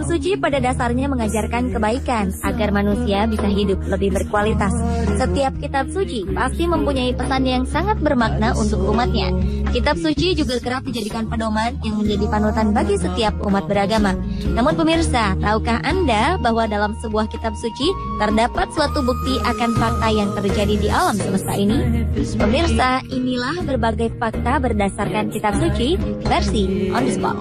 Kitab suci pada dasarnya mengajarkan kebaikan agar manusia bisa hidup lebih berkualitas. Setiap kitab suci pasti mempunyai pesan yang sangat bermakna untuk umatnya. Kitab suci juga kerap dijadikan pedoman yang menjadi panutan bagi setiap umat beragama. Namun pemirsa, tahukah Anda bahwa dalam sebuah kitab suci terdapat suatu bukti akan fakta yang terjadi di alam semesta ini? Pemirsa, inilah berbagai fakta berdasarkan kitab suci versi On The Spot.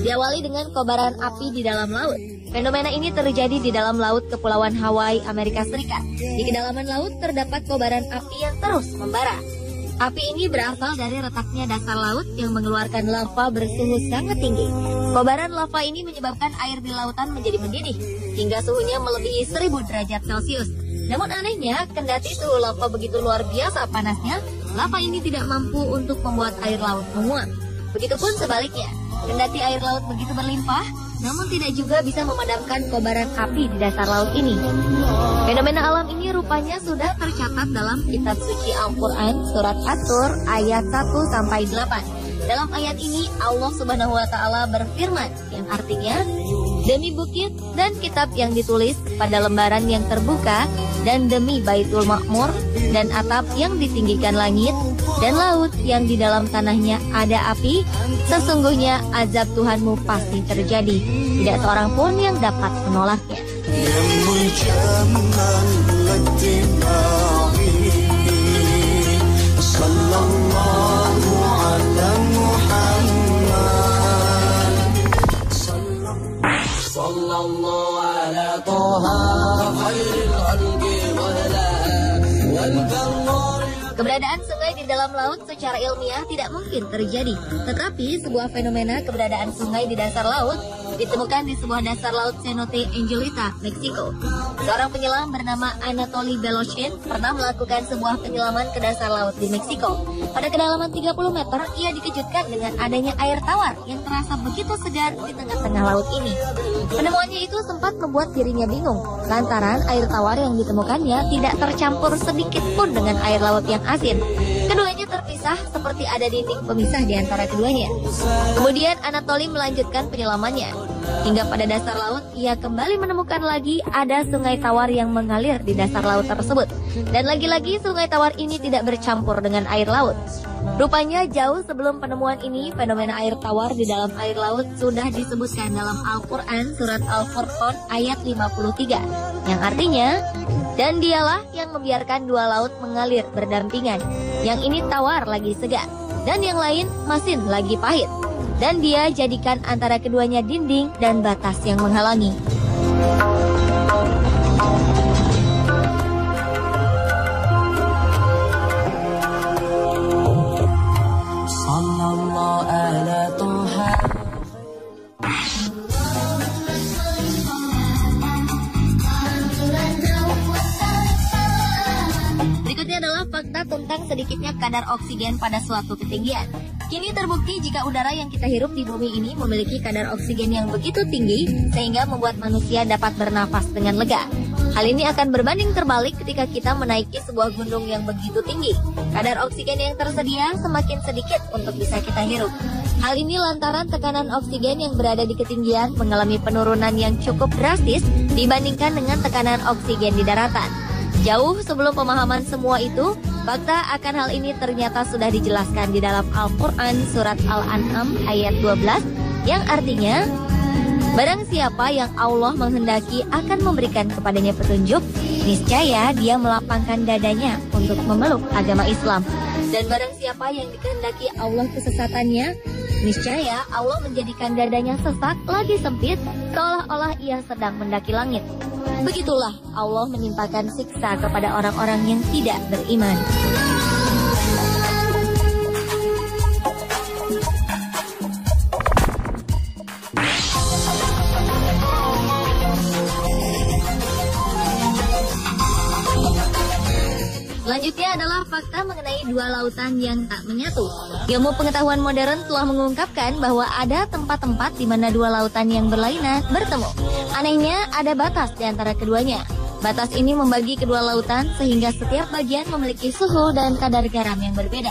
Diawali dengan kobaran api di dalam laut. Fenomena ini terjadi di dalam laut Kepulauan Hawaii, Amerika Serikat. Di kedalaman laut terdapat kobaran api yang terus membara. Api ini berasal dari retaknya dasar laut yang mengeluarkan lava bersuhu sangat tinggi. Kobaran lava ini menyebabkan air di lautan menjadi mendidih, hingga suhunya melebihi 1000 derajat Celcius. Namun anehnya, kendati suhu lava begitu luar biasa panasnya, lava ini tidak mampu untuk membuat air laut menguap. Begitupun sebaliknya, kendati air laut begitu berlimpah, namun tidak juga bisa memadamkan kobaran api di dasar laut ini. Fenomena alam ini rupanya sudah tercatat dalam kitab suci Al-Quran surat At-Tur ayat 1-8. Dalam ayat ini Allah Subhanahu wa Ta'ala berfirman yang artinya, demi bukit dan kitab yang ditulis pada lembaran yang terbuka, dan demi Baitul Ma'mur dan atap yang ditinggikan langit, dan laut yang di dalam tanahnya ada api, sesungguhnya azab Tuhanmu pasti terjadi. Tidak seorang pun yang dapat menolaknya. Keberadaan sungai di dalam laut secara ilmiah tidak mungkin terjadi. Tetapi sebuah fenomena keberadaan sungai di dasar laut ditemukan di sebuah dasar laut Cenote Angelita, Meksiko. Seorang penyelam bernama Anatoly Beloshin pernah melakukan sebuah penyelaman ke dasar laut di Meksiko. Pada kedalaman 30 meter, ia dikejutkan dengan adanya air tawar yang terasa begitu segar di tengah-tengah laut ini. Penemuannya itu sempat membuat dirinya bingung, lantaran air tawar yang ditemukannya tidak tercampur sedikit pun dengan air laut yang asin. Keduanya terpisah seperti ada dinding pemisah di antara keduanya. Kemudian Anatoly melanjutkan penyelamannya. Hingga pada dasar laut, ia kembali menemukan lagi ada sungai tawar yang mengalir di dasar laut tersebut. Dan lagi-lagi sungai tawar ini tidak bercampur dengan air laut. Rupanya jauh sebelum penemuan ini, fenomena air tawar di dalam air laut sudah disebutkan dalam Al-Quran surat Al-Furqan ayat 53. Yang artinya, dan dialah yang membiarkan dua laut mengalir berdampingan. Yang ini tawar lagi segar, dan yang lain masin lagi pahit. Dan dia jadikan antara keduanya dinding dan batas yang menghalangi. Berikutnya adalah fakta tentang sedikitnya kadar oksigen pada suatu ketinggian. Kini terbukti jika udara yang kita hirup di bumi ini memiliki kadar oksigen yang begitu tinggi sehingga membuat manusia dapat bernafas dengan lega. Hal ini akan berbanding terbalik ketika kita menaiki sebuah gunung yang begitu tinggi. Kadar oksigen yang tersedia semakin sedikit untuk bisa kita hirup. Hal ini lantaran tekanan oksigen yang berada di ketinggian mengalami penurunan yang cukup drastis dibandingkan dengan tekanan oksigen di daratan. Jauh sebelum pemahaman semua itu, fakta akan hal ini ternyata sudah dijelaskan di dalam Al-Quran surat Al-An'am ayat 12 yang artinya, barang siapa yang Allah menghendaki akan memberikan kepadanya petunjuk, niscaya dia melapangkan dadanya untuk memeluk agama Islam. Dan barang siapa yang dikehendaki Allah kesesatannya, niscaya Allah menjadikan dadanya sesak lagi sempit, seolah-olah ia sedang mendaki langit. Begitulah Allah menimpakan siksa kepada orang-orang yang tidak beriman. Selanjutnya adalah fakta mengenai dua lautan yang tak menyatu. Ilmu pengetahuan modern telah mengungkapkan bahwa ada tempat-tempat di mana dua lautan yang berlainan bertemu. Anehnya, ada batas di antara keduanya. Batas ini membagi kedua lautan sehingga setiap bagian memiliki suhu dan kadar garam yang berbeda.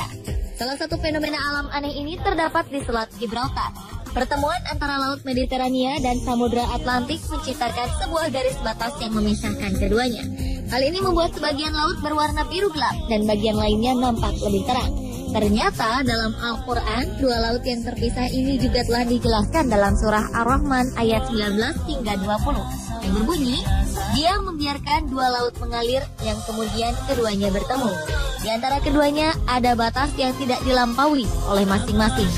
Salah satu fenomena alam aneh ini terdapat di Selat Gibraltar. Pertemuan antara Laut Mediterania dan Samudra Atlantik menciptakan sebuah garis batas yang memisahkan keduanya. Hal ini membuat sebagian laut berwarna biru gelap dan bagian lainnya nampak lebih terang. Ternyata dalam Al-Quran, dua laut yang terpisah ini juga telah dijelaskan dalam surah Ar-Rahman ayat 19 hingga 20 yang berbunyi, Dia membiarkan dua laut mengalir yang kemudian keduanya bertemu. Di antara keduanya ada batas yang tidak dilampaui oleh masing-masing.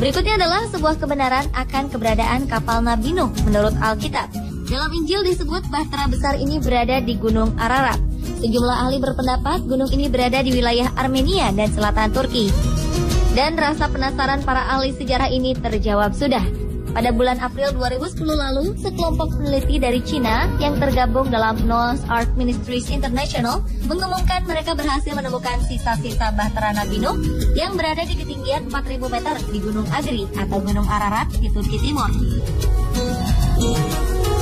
Berikutnya adalah sebuah kebenaran akan keberadaan kapal Nabi Nuh menurut Alkitab. Dalam Injil disebut bahtera besar ini berada di Gunung Ararat. Sejumlah ahli berpendapat gunung ini berada di wilayah Armenia dan selatan Turki. Dan rasa penasaran para ahli sejarah ini terjawab sudah. Pada bulan April 2010 lalu, sekelompok peneliti dari Cina yang tergabung dalam Noah's Ark Ministries International mengumumkan mereka berhasil menemukan sisa-sisa bahtera Nabi Nuh yang berada di ketinggian 4.000 meter di Gunung Agri atau Gunung Ararat di Turki Timur.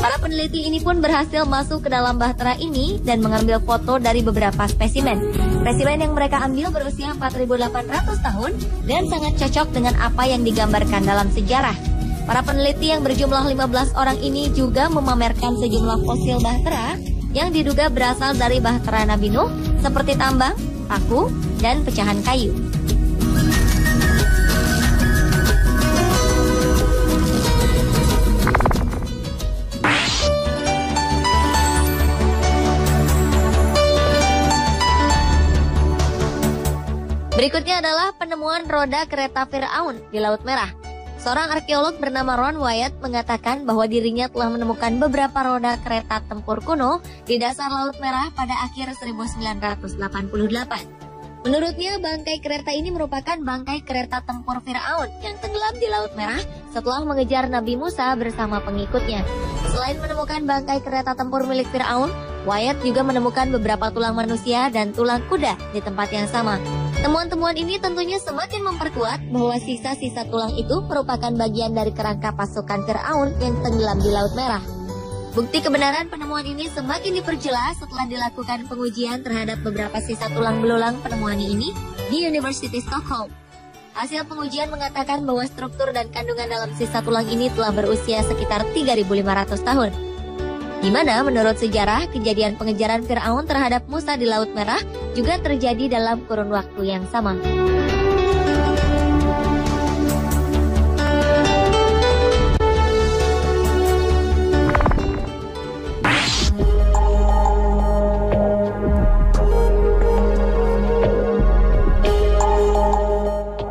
Para peneliti ini pun berhasil masuk ke dalam bahtera ini dan mengambil foto dari beberapa spesimen. Spesimen yang mereka ambil berusia 4.800 tahun dan sangat cocok dengan apa yang digambarkan dalam sejarah. Para peneliti yang berjumlah 15 orang ini juga memamerkan sejumlah fosil bahtera yang diduga berasal dari bahtera Nabi Nuh seperti tambang, paku, dan pecahan kayu. Berikutnya adalah penemuan roda kereta Firaun di Laut Merah. Seorang arkeolog bernama Ron Wyatt mengatakan bahwa dirinya telah menemukan beberapa roda kereta tempur kuno di dasar Laut Merah pada akhir 1988. Menurutnya, bangkai kereta ini merupakan bangkai kereta tempur Firaun yang tenggelam di Laut Merah setelah mengejar Nabi Musa bersama pengikutnya. Selain menemukan bangkai kereta tempur milik Firaun, Wyatt juga menemukan beberapa tulang manusia dan tulang kuda di tempat yang sama. Temuan-temuan ini tentunya semakin memperkuat bahwa sisa-sisa tulang itu merupakan bagian dari kerangka pasukan Firaun yang tenggelam di Laut Merah. Bukti kebenaran penemuan ini semakin diperjelas setelah dilakukan pengujian terhadap beberapa sisa tulang belulang penemuan ini di University Stockholm. Hasil pengujian mengatakan bahwa struktur dan kandungan dalam sisa tulang ini telah berusia sekitar 3.500 tahun. Di mana menurut sejarah, kejadian pengejaran Firaun terhadap Musa di Laut Merah juga terjadi dalam kurun waktu yang sama.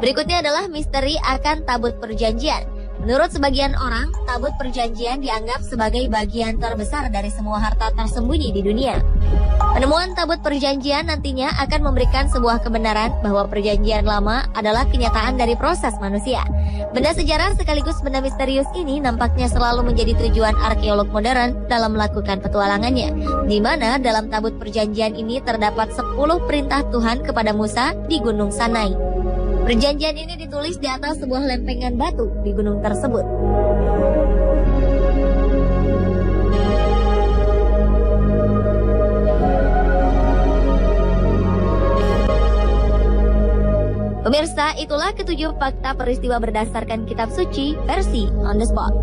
Berikutnya adalah misteri akan tabut perjanjian. Menurut sebagian orang, tabut perjanjian dianggap sebagai bagian terbesar dari semua harta tersembunyi di dunia. Penemuan tabut perjanjian nantinya akan memberikan sebuah kebenaran bahwa perjanjian lama adalah kenyataan dari proses manusia. Benda sejarah sekaligus benda misterius ini nampaknya selalu menjadi tujuan arkeolog modern dalam melakukan petualangannya, di mana dalam tabut perjanjian ini terdapat 10 perintah Tuhan kepada Musa di Gunung Sinai. Perjanjian ini ditulis di atas sebuah lempengan batu di gunung tersebut. Pemirsa, itulah ketujuh fakta peristiwa berdasarkan kitab suci versi On The Spot.